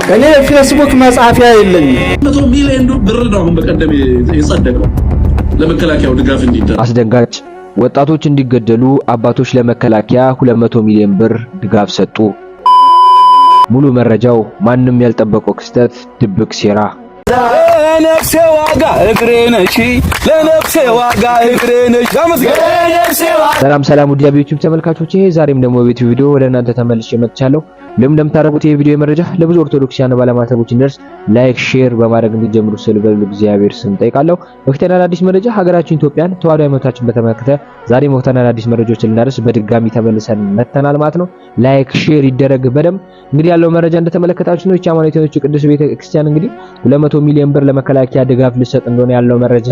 እኔ ፌስቡክ መጻፊያ የለኝም። 100 ሚሊዮን ብር ነው አሁን በቀደም የጸደቀው ለመከላከያው ድጋፍ እንዲደረግ። አስደንጋጭ! ወጣቶች እንዲገደሉ አባቶች ለመከላከያ 200 ሚሊዮን ብር ድጋፍ ሰጡ። ሙሉ መረጃው ማንም ያልጠበቀው ክስተት፣ ድብቅ ሴራ። ለነፍሴ ዋጋ እግሬ ነሽ፣ ለነፍሴ ዋጋ እግሬ ነሽ። ሰላም ውድ የዩቲዩብ ተመልካቾቼ፣ ዛሬም ደግሞ በቤት ቪዲዮ ወደ እናንተ ተመልሼ መጥቻለሁ። እንደምታደርጉት የቪዲዮ መረጃ ለብዙ ኦርቶዶክሳውያን ባለማተቦች እንደርስ ላይክ፣ ሼር በማድረግ እንዲጀምሩ ስል በእግዚአብሔር ስም ጠይቃለሁ። ወቅታዊና አዲስ መረጃ ሀገራችን ኢትዮጵያን ተዋህዶ ሃይማኖታችን በተመለከተ ዛሬም ወቅታዊና አዲስ መረጃዎችን ልናደርስ በድጋሚ ተመልሰን መጥተናል ማለት ነው። ላይክ ሼር ይደረግ በደም እንግዲህ ያለው መረጃ እንደተመለከታችሁ ነው። የሃይማኖት ቅዱስ ቤተክርስቲያን እንግዲህ 200 ሚሊዮን ብር ለመከላከያ ድጋፍ ልሰጥ እንደሆነ ያለው መረጃ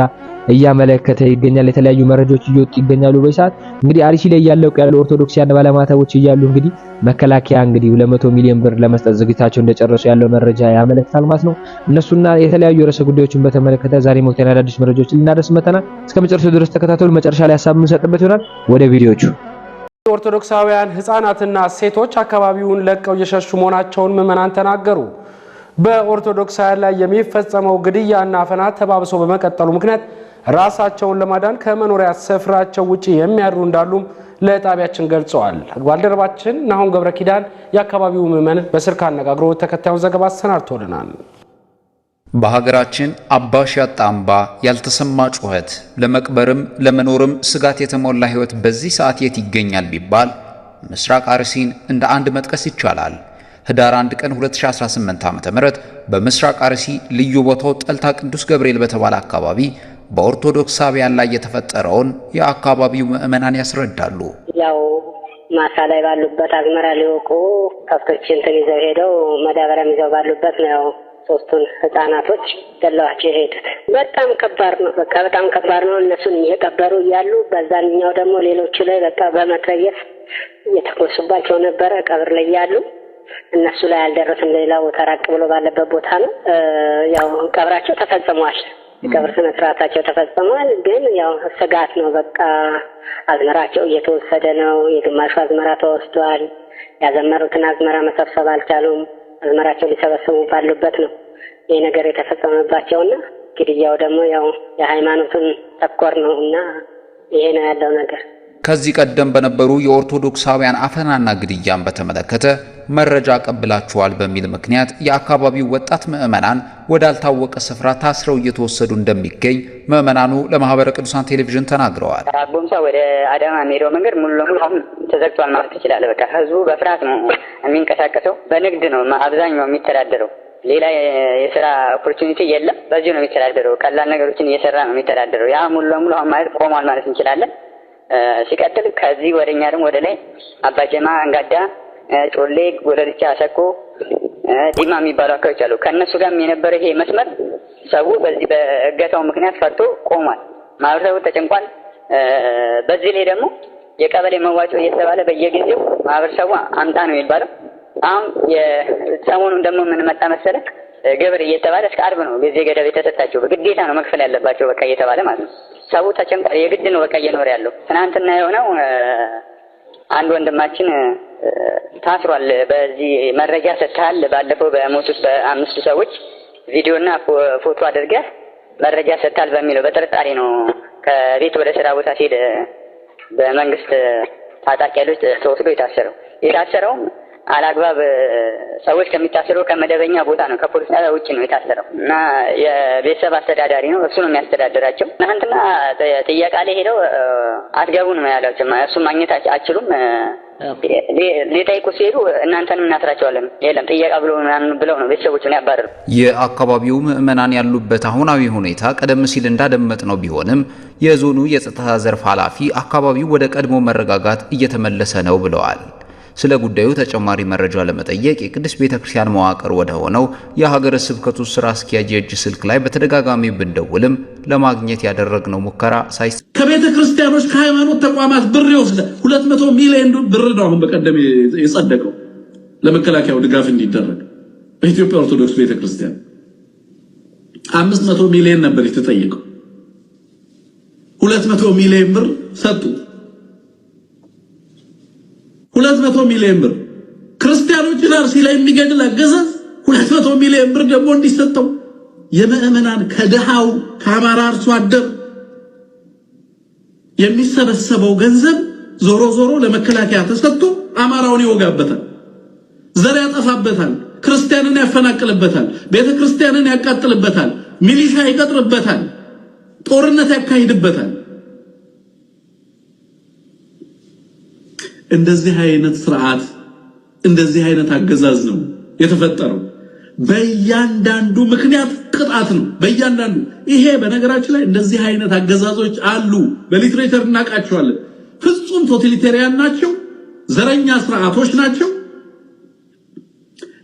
እያመለከተ ይገኛል። የተለያዩ መረጃዎች እየወጡ ይገኛሉ። በሰዓት እንግዲህ አርሲ ላይ ያለው ኦርቶዶክሳውያን ባለማተቦች እያሉ እንግዲህ መከላከያ እንግዲህ 200 ሚሊዮን ብር ለመስጠት ዝግጅታቸው እንደጨረሱ ያለው መረጃ ያመለክታል ማለት ነው። እነሱና የተለያዩ ርዕሰ ጉዳዮችን በተመለከተ ዛሬ ወቅታዊና አዳዲስ መረጃዎችን ልናደርስ መተናል። እስከ መጨረሻው ድረስ ተከታተሉ። መጨረሻ ላይ ሐሳብ የምንሰጥበት ይሆናል። ወደ ቪዲዮቹ። ኦርቶዶክሳውያን ህፃናትና ሴቶች አካባቢውን ለቀው እየሸሹ መሆናቸውን ምዕመናን ተናገሩ። በኦርቶዶክሳውያን ላይ የሚፈጸመው ግድያና አፈና ተባብሶ በመቀጠሉ ምክንያት ራሳቸውን ለማዳን ከመኖሪያ ስፍራቸው ውጪ የሚያድሩ እንዳሉም ለጣቢያችን ገልጸዋል። ባልደረባችን ናሁን ገብረ ኪዳን የአካባቢው ምዕመን በስልክ አነጋግሮ ተከታዩን ዘገባ አሰናድቶልናል። በሀገራችን አባሽ ያጣ አምባ፣ ያልተሰማ ጩኸት፣ ለመቅበርም ለመኖርም ስጋት የተሞላ ህይወት በዚህ ሰዓት የት ይገኛል ቢባል ምስራቅ አርሲን እንደ አንድ መጥቀስ ይቻላል። ህዳር 1 ቀን 2018 ዓ.ም በምስራቅ አርሲ ልዩ ቦታው ጠልታ ቅዱስ ገብርኤል በተባለ አካባቢ በኦርቶዶክሳውያን ላይ የተፈጠረውን የአካባቢው ምዕመናን ያስረዳሉ። ያው ማሳ ላይ ባሉበት አዝመራ ሊወቁ ከብቶችን ይዘው ሄደው መዳበሪያ ይዘው ባሉበት ነው ሶስቱን ህፃናቶች ገለዋቸው የሄዱት። በጣም ከባድ ነው። በጣም ከባድ ነው። እነሱን እየቀበሩ እያሉ በዛኛው ደግሞ ሌሎቹ ላይ በመትረየስ እየተኮሱባቸው ነበረ። ቀብር ላይ ያሉ እነሱ ላይ አልደረስም። ሌላ ቦታ ራቅ ብሎ ባለበት ቦታ ነው። ያው ቀብራቸው ተፈጽሟል። የቀብር ስነ ስርዓታቸው ተፈጽሟል። ግን ያው ስጋት ነው። አዝመራቸው እየተወሰደ ነው። የግማሹ አዝመራ ተወስዷል። ያዘመሩትን አዝመራ መሰብሰብ አልቻሉም። አዝመራቸው ሊሰበስቡ ባሉበት ነው ይህ ነገር የተፈጸመባቸውና ግድያው ደግሞ ያው የሃይማኖቱን ተኮር ነውና ይሄ ነው ያለው ነገር። ከዚህ ቀደም በነበሩ የኦርቶዶክሳውያን አፈናና ግድያን በተመለከተ መረጃ ቀብላችኋል በሚል ምክንያት የአካባቢው ወጣት ምዕመናን ወዳልታወቀ ስፍራ ታስረው እየተወሰዱ እንደሚገኝ ምዕመናኑ ለማህበረ ቅዱሳን ቴሌቪዥን ተናግረዋል። አቦምሳ ወደ አዳማ የሚሄደው መንገድ ሙሉ ለሙሉ አሁን ተዘግቷል ማለት ትችላለህ። ህዝቡ በፍርሃት ነው የሚንቀሳቀሰው። በንግድ ነው አብዛኛው የሚተዳደረው። ሌላ የስራ ኦፖርቹኒቲ የለም። በዚህ ነው የሚተዳደረው። ቀላል ነገሮችን እየሰራ ነው የሚተዳደረው። ያ ሙሉ ለሙሉ አሁን ማለት ቆሟል ማለት እንችላለን። ሲቀጥል ከዚህ ወደኛ ደግሞ ወደ ላይ አባጀማ፣ አንጋዳ፣ ጮሌ፣ ጎለልቻ፣ አሰኮ፣ ዲማ የሚባሉ አካባቢዎች አሉ። ከነሱ ጋርም የነበረ ይሄ መስመር ሰው በዚህ በእገታው ምክንያት ፈርቶ ቆሟል። ማህበረሰቡ ተጨንቋል። በዚህ ላይ ደግሞ የቀበሌ መዋጮ እየተባለ በየጊዜው ማህበረሰቡ አምጣ ነው የሚባለው። አሁን የሰሞኑን ደግሞ ምን መጣ መሰለህ? ግብር እየተባለ እስከ ዓርብ ነው ጊዜ ገደብ የተሰጣቸው። በግዴታ ነው መክፈል ያለባቸው እየተባለ ማለት ነው። ሰው ተጨንቋል። የግድ ነው እየኖረ ያለው። ትናንትና የሆነው አንድ ወንድማችን ታስሯል። በዚህ መረጃ ሰጥተሃል፣ ባለፈው በሞቱት በ5 ሰዎች ቪዲዮና ፎቶ አድርገህ መረጃ ሰጥተሃል በሚለው በጥርጣሬ ነው ከቤት ወደ ስራ ቦታ ሲሄድ በመንግስት ታጣቂዎች ተወስዶ የታሰረው አላግባብ ሰዎች ከሚታሰሩ ከመደበኛ ቦታ ነው፣ ከፖሊስ ጣቢያ ውጪ ነው የታሰረው እና የቤተሰብ አስተዳዳሪ ነው፣ እሱ ነው የሚያስተዳድራቸው። ትናንትና ጥያቄ ላይ ሄደው አትገቡ ነው ያላቸው። እሱ ማግኘት አችሉም። ሊጠይቁ ሲሄዱ እናንተንም እናስራቸዋለን፣ የለም ጥያቄ ብለው ነው ቤተሰቦቹን ያባረሩ። የአካባቢው ምዕመናን ያሉበት አሁናዊ ሁኔታ ቀደም ሲል እንዳደመጥ ነው ቢሆንም የዞኑ የጸጥታ ዘርፍ ኃላፊ አካባቢው ወደ ቀድሞ መረጋጋት እየተመለሰ ነው ብለዋል። ስለ ጉዳዩ ተጨማሪ መረጃ ለመጠየቅ የቅድስት ቤተክርስቲያን መዋቅር ወደ ሆነው የሀገረ ስብከቱ ስራ አስኪያጅ የእጅ ስልክ ላይ በተደጋጋሚ ብንደውልም ለማግኘት ያደረግነው ሙከራ ከቤተ ክርስቲያኖች ከሃይማኖት ተቋማት ብር ይወስዳል። 200 ሚሊዮን ብር ነው አሁን በቀደም የጸደቀው ለመከላከያው ድጋፍ እንዲደረግ በኢትዮጵያ ኦርቶዶክስ ቤተክርስቲያን 500 ሚሊዮን ነበር የተጠየቀው። 200 ሚሊዮን ብር ሰጡ። 200 ሚሊዮን ብር ክርስቲያኖችን አርሲ ላይ የሚገድል አገዛዝ 200 ሚሊዮን ብር ደግሞ እንዲሰጠው የምዕመናን ከደሃው ከአማራ አርሶ አደር የሚሰበሰበው ገንዘብ ዞሮ ዞሮ ለመከላከያ ተሰጥቶ አማራውን ይወጋበታል፣ ዘር ያጠፋበታል፣ ክርስቲያንን ያፈናቅልበታል፣ ቤተክርስቲያንን ያቃጥልበታል፣ ሚሊሻ ይቀጥርበታል፣ ጦርነት ያካሂድበታል። እንደዚህ አይነት ስርዓት እንደዚህ አይነት አገዛዝ ነው የተፈጠረው። በእያንዳንዱ ምክንያት ቅጣት ነው። በእያንዳንዱ ይሄ በነገራችን ላይ እንደዚህ አይነት አገዛዞች አሉ። በሊትሬቸር እናቃቸዋለን። ፍጹም ቶታሊታሪያን ናቸው። ዘረኛ ስርዓቶች ናቸው።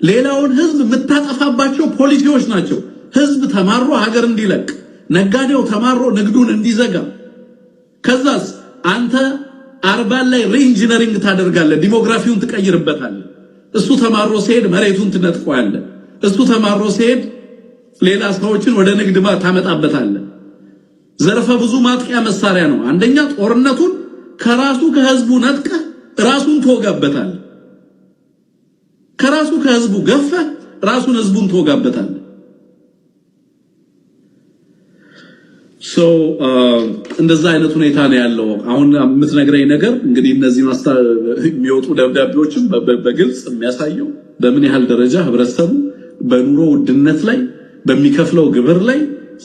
ሌላውን ህዝብ የምታጠፋባቸው ፖሊሲዎች ናቸው። ህዝብ ተማሮ ሀገር እንዲለቅ፣ ነጋዴው ተማሮ ንግዱን እንዲዘጋ፣ ከዛስ አንተ አርባን ላይ ሪኢንጂነሪንግ ታደርጋለህ፣ ዲሞግራፊውን ትቀይርበታለህ። እሱ ተማሮ ሲሄድ መሬቱን ትነጥቀዋለህ። እሱ ተማሮ ሲሄድ ሌላ ሰዎችን ወደ ንግድ ታመጣበታለህ። ዘርፈ ብዙ ማጥቂያ መሳሪያ ነው። አንደኛ ጦርነቱን ከራሱ ከህዝቡ ነጥቀህ ራሱን ትወጋበታለህ። ከራሱ ከህዝቡ ገፈህ ራሱን ህዝቡን ትወጋበታለህ። እንደዛ አይነት ሁኔታ ነው ያለው። አሁን የምትነግረኝ ነገር እንግዲህ እነዚህ የሚወጡ ደብዳቤዎችም በግልጽ የሚያሳየው በምን ያህል ደረጃ ህብረተሰቡ በኑሮ ውድነት ላይ በሚከፍለው ግብር ላይ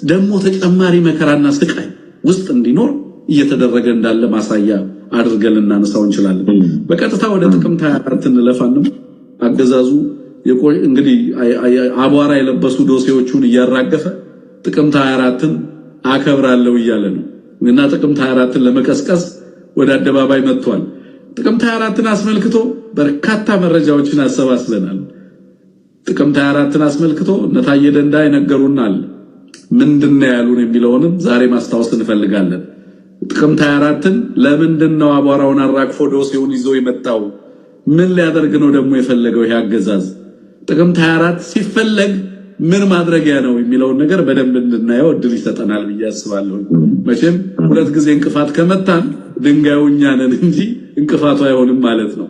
ደግሞ ተጨማሪ መከራና ስቃይ ውስጥ እንዲኖር እየተደረገ እንዳለ ማሳያ አድርገን እናነሳው እንችላለን። በቀጥታ ወደ ጥቅምት 24 እንለፋንም። አገዛዙ እንግዲህ አቧራ የለበሱ ዶሴዎቹን እያራገፈ ጥቅምት 24ን አከብራለሁ እያለ ነው እና ጥቅምት 24ን ለመቀስቀስ ወደ አደባባይ መጥቷል። ጥቅምት 24ን አስመልክቶ በርካታ መረጃዎችን አሰባስበናል። ጥቅምት 24ን አስመልክቶ ነታየ ደንዳ ይነገሩናል። ምንድነው ያሉን የሚለውንም ዛሬ ማስታወስ እንፈልጋለን። ጥቅምት 24ን ለምንድነው አቧራውን አራግፎ ዶሴውን ይዞ የመጣው? ምን ሊያደርግ ነው ደግሞ የፈለገው ይሄ አገዛዝ? ጥቅምት 24 ሲፈለግ ምን ማድረጊያ ነው የሚለውን ነገር በደንብ እንድናየው እድል ይሰጠናል ብዬ አስባለሁ። መቼም ሁለት ጊዜ እንቅፋት ከመታን ድንጋዩ እኛ ነን እንጂ እንቅፋቱ አይሆንም ማለት ነው።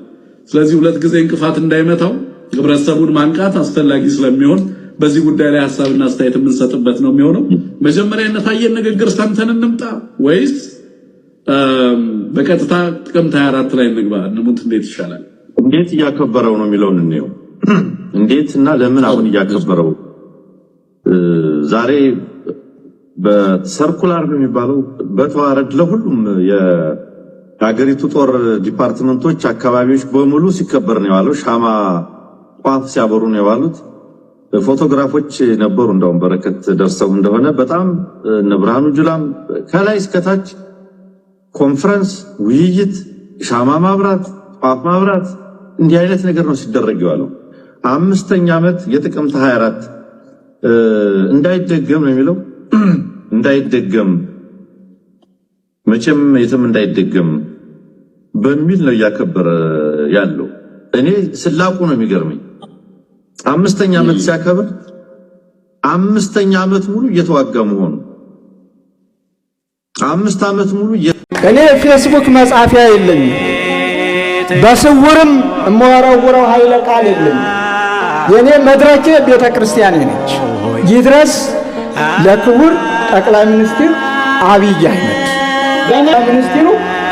ስለዚህ ሁለት ጊዜ እንቅፋት እንዳይመታው ህብረተሰቡን ማንቃት አስፈላጊ ስለሚሆን በዚህ ጉዳይ ላይ ሐሳብና አስተያየት የምንሰጥበት ነው የሚሆነው። መጀመሪያ የነታየን ንግግር ሰምተን እንምጣ ወይስ በቀጥታ ጥቅምት 24 ላይ እንግባ? እንሙት እንዴት ይሻላል? እንዴት እያከበረው ነው የሚለውን እንየው። እንዴት እና ለምን አሁን እያከበረው? ዛሬ በሰርኩላር የሚባለው በተዋረድ ለሁሉም የሀገሪቱ ጦር ዲፓርትመንቶች አካባቢዎች በሙሉ ሲከበር ነው የዋለው። ሻማ ቋፍ ሲያበሩ ነው የዋሉት። ፎቶግራፎች ነበሩ። እንደውም በረከት ደርሰው እንደሆነ በጣም እነ ብርሃኑ ጁላም ከላይ እስከታች ኮንፈረንስ፣ ውይይት፣ ሻማ ማብራት፣ ቋፍ ማብራት እንዲህ አይነት ነገር ነው ሲደረግ የዋለው። 5ኛ ዓመት የጥቅምት 24 እንዳይደገም ነው የሚለው። እንዳይደገም መቼም የትም እንዳይደገም በሚል ነው እያከበረ ያለው። እኔ ስላቁ ነው የሚገርመኝ። 5ኛ ዓመት ሲያከብር 5ኛ ዓመት ሙሉ እየተዋጋ መሆኑ 5 ዓመት ሙሉ እኔ ፌስቡክ መጻፊያ የለኝም፣ በስውርም እመወረውረው ኃይለ ቃል የለኝም። የኔ መድረኬ ቤተክርስቲያን ነች። ይድረስ ለክቡር ጠቅላይ ሚኒስትር አብይ አህመድ። ጠቅላይ ሚኒስትሩ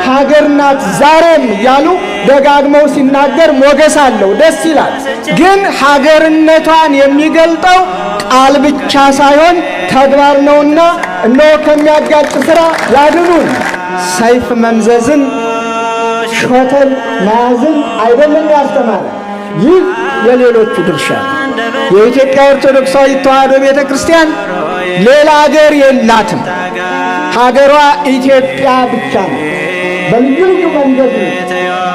ሀገር ናት ዛሬም ያሉ ደጋግመው ሲናገር ሞገስ አለው፣ ደስ ይላል። ግን ሀገርነቷን የሚገልጠው ቃል ብቻ ሳይሆን ተግባር ነውና እነሆ ከሚያጋጭ ስራ ያድኑን። ሰይፍ መምዘዝን ሾተል መያዝን አይደለም ያስተማረ። ይህ የሌሎቹ ድርሻ ነው። የኢትዮጵያ ኦርቶዶክሳዊ ተዋሕዶ ቤተክርስቲያን ሌላ ሀገር የላትም። ሀገሯ ኢትዮጵያ ብቻ ነው። በልዩ ልዩ መንገድ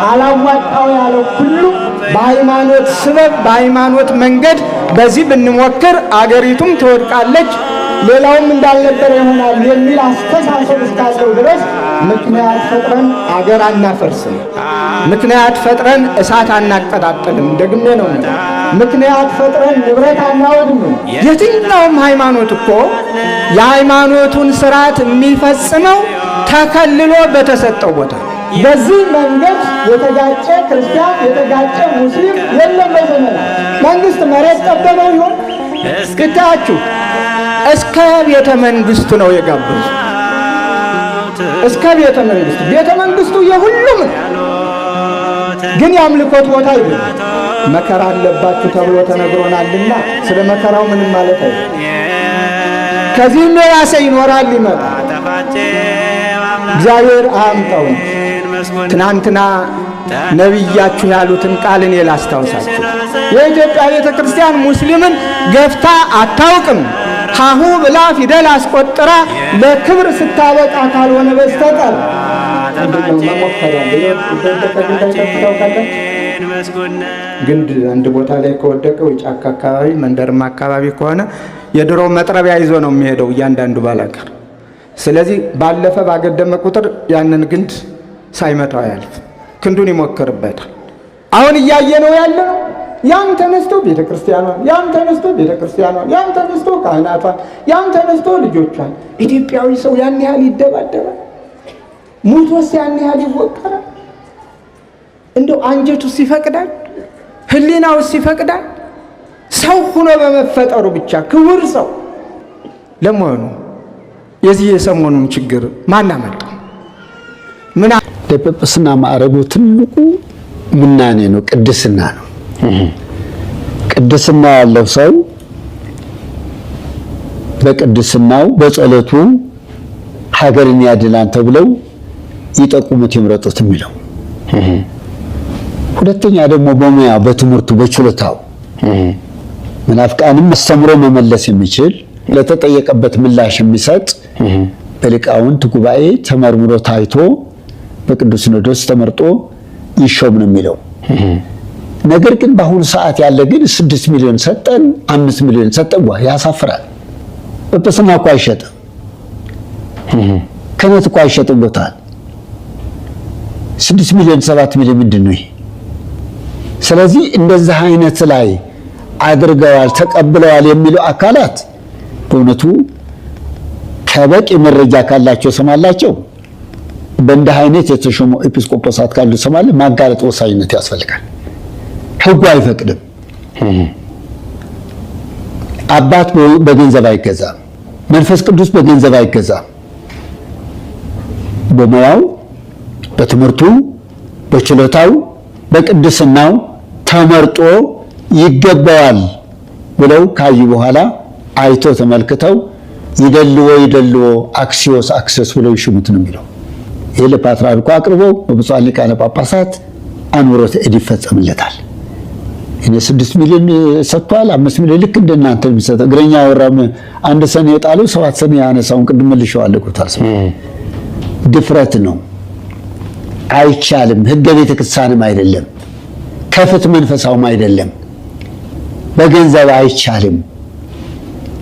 አላዋጣው ያለው ሁሉ በሃይማኖት ስበብ በሃይማኖት መንገድ በዚህ ብንሞክር አገሪቱም ትወድቃለች፣ ሌላውም እንዳልነበረ ይሆናል የሚል አስተሳሰብ እስካለው ድረስ ምክንያት ፈጥረን አገር አናፈርስም። ምክንያት ፈጥረን እሳት አናቀጣጥልም። ደግሜ ነው ምክንያት ፈጥረን ንብረት አናወድምም። የትኛውም ሃይማኖት እኮ የሃይማኖቱን ስርዓት የሚፈጽመው ተከልሎ በተሰጠው ቦታ በዚህ መንገድ የተጋጨ ክርስቲያን የተጋጨ ሙስሊም የለም። በዘመናት መንግስት መሬት ጠበበው ይሆን እስክታችሁ እስከ ቤተ መንግስቱ ነው የጋበዙ። እስከ ቤተ መንግስቱ የሁሉም ግን የአምልኮት ቦታ አይደለም። መከራ አለባችሁ ተብሎ ተነግሮናልና ስለ መከራው ምንም ማለት አይደለም። ከዚህም የባሰ ይኖራል ይመጣል። እግዚአብሔር አያምጣው። ትናንትና ነቢያችሁ ያሉትን ቃል እኔ ላስታውሳችሁ። የኢትዮጵያ ቤተ ክርስቲያን ሙስሊምን ገፍታ አታውቅም። ሀሁ ብላ ፊደል አስቆጥራ ለክብር ስታበቃ ካልሆነ በስተቀር ግንድ አንድ ቦታ ላይ ከወደቀው ጫካ አካባቢ መንደርማ አካባቢ ከሆነ የድሮ መጥረቢያ ይዞ ነው የሚሄደው እያንዳንዱ ባላገር። ስለዚህ ባለፈ ባገደመ ቁጥር ያንን ግንድ ሳይመታው ያልፍ ክንዱን ይሞክርበታል። አሁን እያየነው ያለው ያም ተነስቶ ቤተክርስቲያኗን፣ ያም ተነስቶ ቤተክርስቲያኗን፣ ያም ተነስቶ ካህናቷን፣ ያም ተነስቶ ልጆቿን። ኢትዮጵያዊ ሰው ያን ያህል ይደባደባል? ሙቶስ ያን ያህል ይወቀራል? እንደው አንጀቱስ ይፈቅዳል? ህሊናውስ ይፈቅዳል? ሰው ሆኖ በመፈጠሩ ብቻ ክቡር ሰው ለመሆኑ የዚህ የሰሞኑን ችግር ማን አመጣው? ምን ለጵጵስና ማዕረጉ ትልቁ ምናኔ ነው፣ ቅድስና ነው። ቅድስና ያለው ሰው በቅድስናው በጸሎቱ ሀገርን ያድናል ተብለው ይጠቁሙት ይምረጡት የሚለው። ሁለተኛ ደግሞ በሙያ በትምህርቱ በችሎታው መናፍቃንም አስተምሮ መመለስ የሚችል ለተጠየቀበት ምላሽ የሚሰጥ በሊቃውንት ጉባኤ ተመርምሮ ታይቶ በቅዱስ ሲኖዶስ ተመርጦ ይሾም ነው የሚለው። ነገር ግን በአሁኑ ሰዓት ያለ ግን 6 ሚሊዮን ሰጠን 5 ሚሊዮን ሰጠን ያሳፍራል። ጵጵስና እኮ አይሸጥም፣ ክህነት እኮ አይሸጥም ቦታል። 6 ሚሊዮን 7 ሚሊዮን ምንድን ነው ይሄ? ስለዚህ እንደዚህ አይነት ላይ አድርገዋል ተቀብለዋል የሚለው አካላት በእውነቱ ከበቂ መረጃ ካላቸው ሰማላቸው። በእንዲህ አይነት የተሾሙ ኤጲስቆጶሳት ካሉ ሰማለ ማጋለጥ ወሳኝነት ያስፈልጋል። ሕጉ አይፈቅድም። አባት በገንዘብ አይገዛም። መንፈስ ቅዱስ በገንዘብ አይገዛም። በሙያው በትምህርቱ በችሎታው በቅድስናው ተመርጦ ይገባዋል ብለው ካዩ በኋላ አይቶ ተመልክተው ይደልዎ አክሲዮስ አክሰስ ብለው ይሽሙት ነው የሚለው። ይሄ ለፓትርያርኩ አቅርበው በብፁዓን ሊቃነ ጳጳሳት አኑሮት ይፈጸምለታል። እኔ 6 ሚሊዮን ሰጥቷል 5 ሚሊዮን ልክ እንደናንተ የሚሰጥ እግረኛ ወራም አንድ ሰኔ የጣለው 7 ሰኔ ያነሳውን ቅድም መልሼዋለሁ። ታስበ ድፍረት ነው። አይቻልም። ህገ ቤተ ክርስቲያንም አይደለም፣ ከፍትህ መንፈሳውም አይደለም። በገንዘብ አይቻልም፣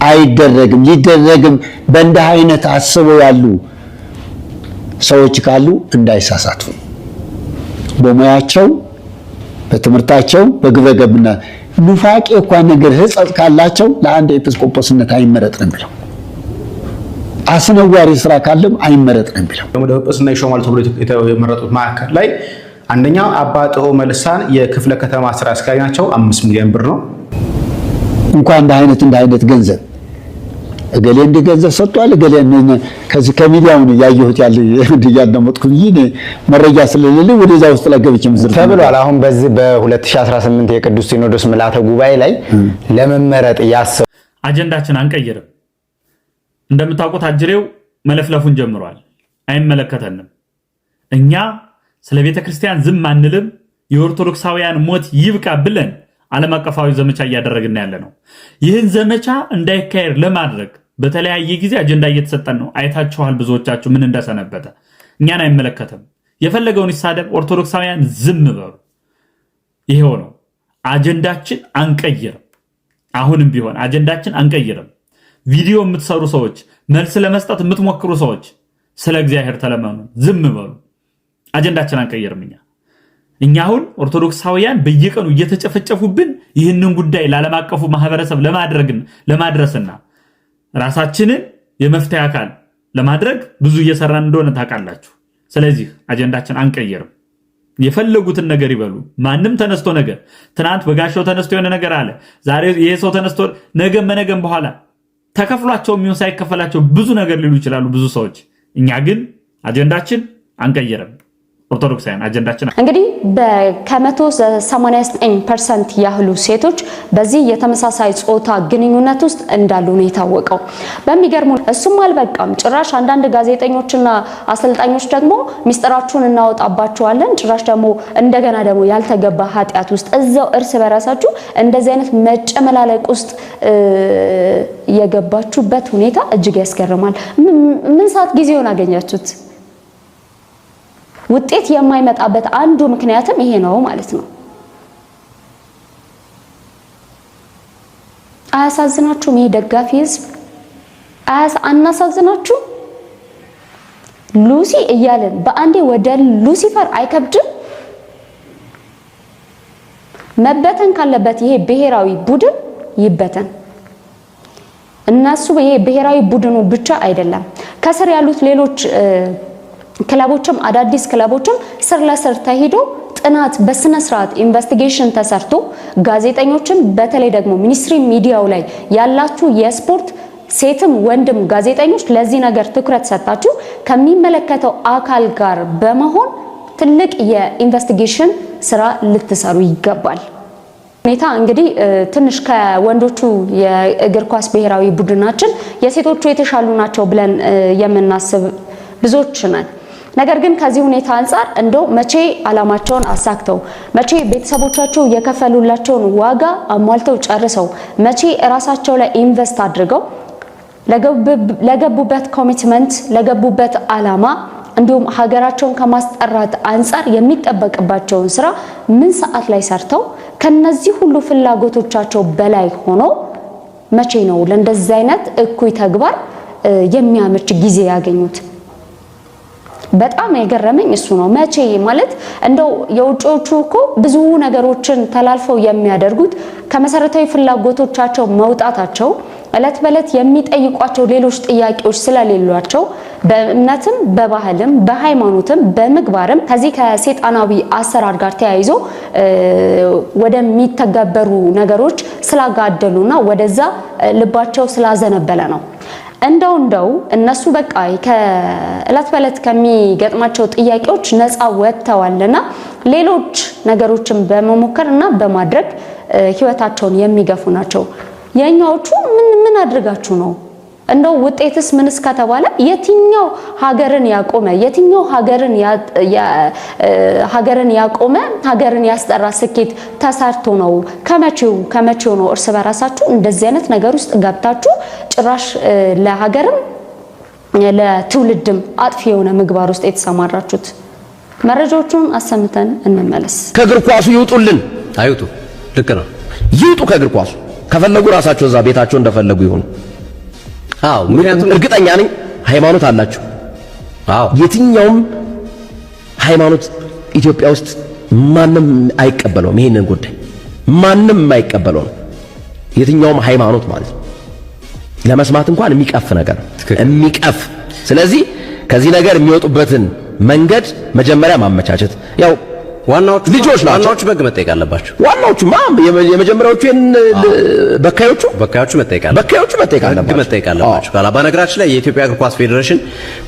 አይደረግም። ሊደረግም በእንዲህ አይነት አስበው ያሉ ሰዎች ካሉ እንዳይሳሳቱ በሙያቸው በትምህርታቸው በግብረ ገብና ኑፋቄ እንኳን ነገር ህጸጽ ካላቸው ለአንድ ኤጲስቆጶስነት አይመረጥ ነው የሚለው። አስነዋሪ ስራ ካለም አይመረጥ ነው የሚለው። ወደ ጵጵስና ይሾማል ተብሎ የተመረጡት ማዕከል ላይ አንደኛው አባ ጥዑመ ልሳን የክፍለ ከተማ ስራ አስኪያጅ ናቸው። 5 ሚሊዮን ብር ነው። እንኳን እንደ አይነት ገንዘብ እገሌ እንደ ገንዘብ ሰጥቷል እገሌ ከዚህ ከሚዲያው ነው ያየሁት ያለ ያደመጥኩ ይሄ መረጃ ስለሌለ ወደዛ ውስጥ ለገብቼ ምስል ተብሏል። አሁን በዚህ በ2018 የቅዱስ ሲኖዶስ ምልዓተ ጉባኤ ላይ ለመመረጥ ያሰው አጀንዳችን አንቀይርም። እንደምታውቁት አጅሬው መለፍለፉን ጀምሯል። አይመለከተንም። እኛ ስለ ቤተ ክርስቲያን ዝም አንልም። የኦርቶዶክሳውያን ሞት ይብቃ ብለን ዓለም አቀፋዊ ዘመቻ እያደረግን ያለ ነው። ይህን ዘመቻ እንዳይካሄድ ለማድረግ በተለያየ ጊዜ አጀንዳ እየተሰጠን ነው። አይታችኋል ብዙዎቻችሁ ምን እንደሰነበተ። እኛን አይመለከተም። የፈለገውን ይሳደብ። ኦርቶዶክሳውያን ዝም በሉ። ይሄው ነው አጀንዳችን። አንቀይርም። አሁንም ቢሆን አጀንዳችን አንቀይርም። ቪዲዮ የምትሰሩ ሰዎች፣ መልስ ለመስጠት የምትሞክሩ ሰዎች ስለ እግዚአብሔር ተለመኑ፣ ዝም በሉ። አጀንዳችን አንቀይርም። እኛ አሁን ኦርቶዶክሳውያን በየቀኑ እየተጨፈጨፉብን ይህንን ጉዳይ ለዓለም አቀፉ ማህበረሰብ ለማድረስና ራሳችንን የመፍትሄ አካል ለማድረግ ብዙ እየሰራን እንደሆነ ታውቃላችሁ። ስለዚህ አጀንዳችን አንቀየርም። የፈለጉትን ነገር ይበሉ። ማንም ተነስቶ ነገር ትናንት በጋሻው ተነስቶ የሆነ ነገር አለ፣ ዛሬ ይሄ ሰው ተነስቶ ነገም በነገም በኋላ ተከፍሏቸው የሚሆን ሳይከፈላቸው ብዙ ነገር ሊሉ ይችላሉ ብዙ ሰዎች። እኛ ግን አጀንዳችን አንቀየርም። ኦርቶዶክሳውያን አጀንዳችን እንግዲህ ከ189% ያህሉ ሴቶች በዚህ የተመሳሳይ ጾታ ግንኙነት ውስጥ እንዳሉ ነው የታወቀው። በሚገርሙ እሱም አልበቃም። ጭራሽ አንዳንድ ጋዜጠኞችና አሰልጣኞች ደግሞ ሚስጥራችሁን እናወጣባችኋለን፣ ጭራሽ ደግሞ እንደገና ደግሞ ያልተገባ ኃጢአት ውስጥ እዛው እርስ በራሳችሁ እንደዚህ አይነት መጨመላለቅ ውስጥ የገባችሁበት ሁኔታ እጅግ ያስገርማል። ምን ሰዓት ጊዜውን አገኛችሁት? ውጤት የማይመጣበት አንዱ ምክንያትም ይሄ ነው ማለት ነው። አያሳዝናችሁም? ይሄ ደጋፊ ህዝብ አናሳዝናችሁ? ሉሲ እያለን በአንዴ ወደ ሉሲፈር አይከብድም? መበተን ካለበት ይሄ ብሔራዊ ቡድን ይበተን። እነሱ ይሄ ብሔራዊ ቡድኑ ብቻ አይደለም፣ ከስር ያሉት ሌሎች ክለቦችም አዳዲስ ክለቦችም ስር ለስር ተሄዶ ጥናት በስነ ስርዓት ኢንቨስቲጌሽን ተሰርቶ ጋዜጠኞችን በተለይ ደግሞ ሚኒስትሪ ሚዲያው ላይ ያላችሁ የስፖርት ሴትም ወንድም ጋዜጠኞች ለዚህ ነገር ትኩረት ሰጣችሁ ከሚመለከተው አካል ጋር በመሆን ትልቅ የኢንቨስቲጌሽን ስራ ልትሰሩ ይገባል። ሁኔታ እንግዲህ ትንሽ ከወንዶቹ የእግር ኳስ ብሔራዊ ቡድናችን የሴቶቹ የተሻሉ ናቸው ብለን የምናስብ ብዙዎች ነን። ነገር ግን ከዚህ ሁኔታ አንፃር እንደው መቼ አላማቸውን አሳክተው መቼ ቤተሰቦቻቸው የከፈሉላቸውን ዋጋ አሟልተው ጨርሰው መቼ ራሳቸው ላይ ኢንቨስት አድርገው ለገቡበት ኮሚትመንት ለገቡበት አላማ እንዲሁም ሀገራቸውን ከማስጠራት አንፃር የሚጠበቅባቸውን ስራ ምን ሰዓት ላይ ሰርተው ከነዚህ ሁሉ ፍላጎቶቻቸው በላይ ሆኖ መቼ ነው ለእንደዚህ አይነት እኩይ ተግባር የሚያመች ጊዜ ያገኙት? በጣም የገረመኝ እሱ ነው። መቼ ማለት እንደው የውጮቹ እኮ ብዙ ነገሮችን ተላልፈው የሚያደርጉት ከመሰረታዊ ፍላጎቶቻቸው መውጣታቸው እለት በለት የሚጠይቋቸው ሌሎች ጥያቄዎች ስለሌሏቸው በእምነትም በባህልም በሃይማኖትም በምግባርም ከዚህ ከሰይጣናዊ አሰራር ጋር ተያይዞ ወደሚተገበሩ ነገሮች ስላጋደሉና ወደዛ ልባቸው ስላዘነበለ ነው። እንደው እነሱ በቃ ከእለት በለት ከሚገጥማቸው ጥያቄዎች ነፃ ወጥተዋልና ሌሎች ነገሮችን በመሞከርና በማድረግ ህይወታቸውን የሚገፉ ናቸው። የኛዎቹ ምን አድርጋችሁ ነው? እንደው ውጤትስ ምንስ ከተባለ የትኛው ሀገርን ያቆመ የትኛው ሀገርን ያቆመ ሀገርን ያስጠራ ስኬት ተሰርቶ ነው? ከመቼው ነው እርስ በራሳችሁ እንደዚህ አይነት ነገር ውስጥ ገብታችሁ ጭራሽ ለሀገርም ለትውልድም አጥፊ የሆነ ምግባር ውስጥ የተሰማራችሁት? መረጃዎቹን አሰምተን እንመለስ። ከእግር ኳሱ ይውጡልን። አይውጡ፣ ልክ ነው፣ ይውጡ ከእግር ኳሱ። ከፈለጉ ራሳቸው እዛ ቤታቸው እንደፈለጉ ይሆኑ። አዎ፣ ምክንያቱም እርግጠኛ ነኝ ሃይማኖት አላችሁ። አዎ፣ የትኛውም ሃይማኖት ኢትዮጵያ ውስጥ ማንም አይቀበለውም። ይሄንን ጉዳይ ማንም አይቀበለውም። የትኛውም ሃይማኖት ማለት ነው። ለመስማት እንኳን የሚቀፍ ነገር የሚቀፍ። ስለዚህ ከዚህ ነገር የሚወጡበትን መንገድ መጀመሪያ ማመቻቸት። ያው ዋናዎቹ ልጆች ናቸው። ዋናዎቹ በግ መጠየቅ አለባቸው። ዋናዎቹ የመጀመሪያዎቹ በካዮቹ መጠየቅ አለባቸው። በነገራችን ላይ የኢትዮጵያ እግር ኳስ ፌዴሬሽን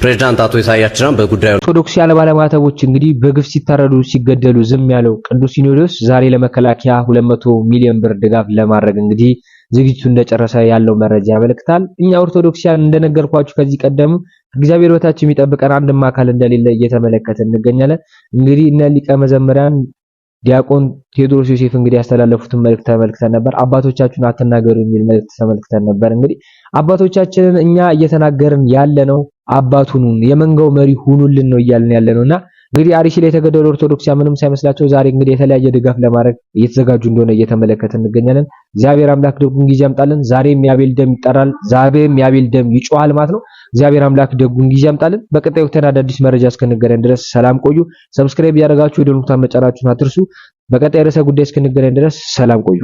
ፕሬዝዳንት አቶ ኢሳያስ ጅራን በጉዳዩ ኦርቶዶክሳውያን ባለማተቦች እንግዲህ በግፍ ሲታረዱ ሲገደሉ ዝም ያለው ቅዱስ ሲኖዶስ ዛሬ ለመከላከያ 200 ሚሊዮን ብር ድጋፍ ለማድረግ እንግዲህ ዝግጅቱ እንደጨረሰ ያለው መረጃ ያመለክታል። እኛ ኦርቶዶክሳውያን እንደነገርኳችሁ ከዚህ ቀደም እግዚአብሔር በታች የሚጠብቀን አንድም አካል እንደሌለ እየተመለከተ እንገኛለን። እንግዲህ እነ ሊቀ መዘምራን ዲያቆን ቴዎድሮስ ዮሴፍ እንግዲህ ያስተላለፉትን መልእክት ተመልክተን ነበር። አባቶቻችሁን አትናገሩ የሚል መልእክት ተመልክተን ነበር። እንግዲህ አባቶቻችንን እኛ እየተናገርን ያለነው አባቱን የመንጋው መሪ ሁኑልን ነው እያልን ያለነውና እንግዲህ አርሲ ላይ የተገደሉ ኦርቶዶክሳውያን ምንም ሳይመስላቸው ዛሬ እንግዲህ የተለያየ ድጋፍ ለማድረግ እየተዘጋጁ እንደሆነ እየተመለከትን እንገኛለን። እግዚአብሔር አምላክ ደጉን ጊዜ ያምጣልን። ዛሬም የአቤል ደም ይጠራል፣ ዛሬም የአቤል ደም ይጮሃል ማለት ነው። እግዚአብሔር አምላክ ደጉን ጊዜ ያምጣልን። በቀጣዩ አዳዲስ መረጃ እስክንገናኝ ድረስ ሰላም ቆዩ። ሰብስክራይብ ያደረጋችሁ የደወል ምልክቱን መጫናችሁን አትርሱ። በቀጣይ ርዕሰ ጉዳይ እስክንገናኝ ድረስ ሰላም ቆዩ።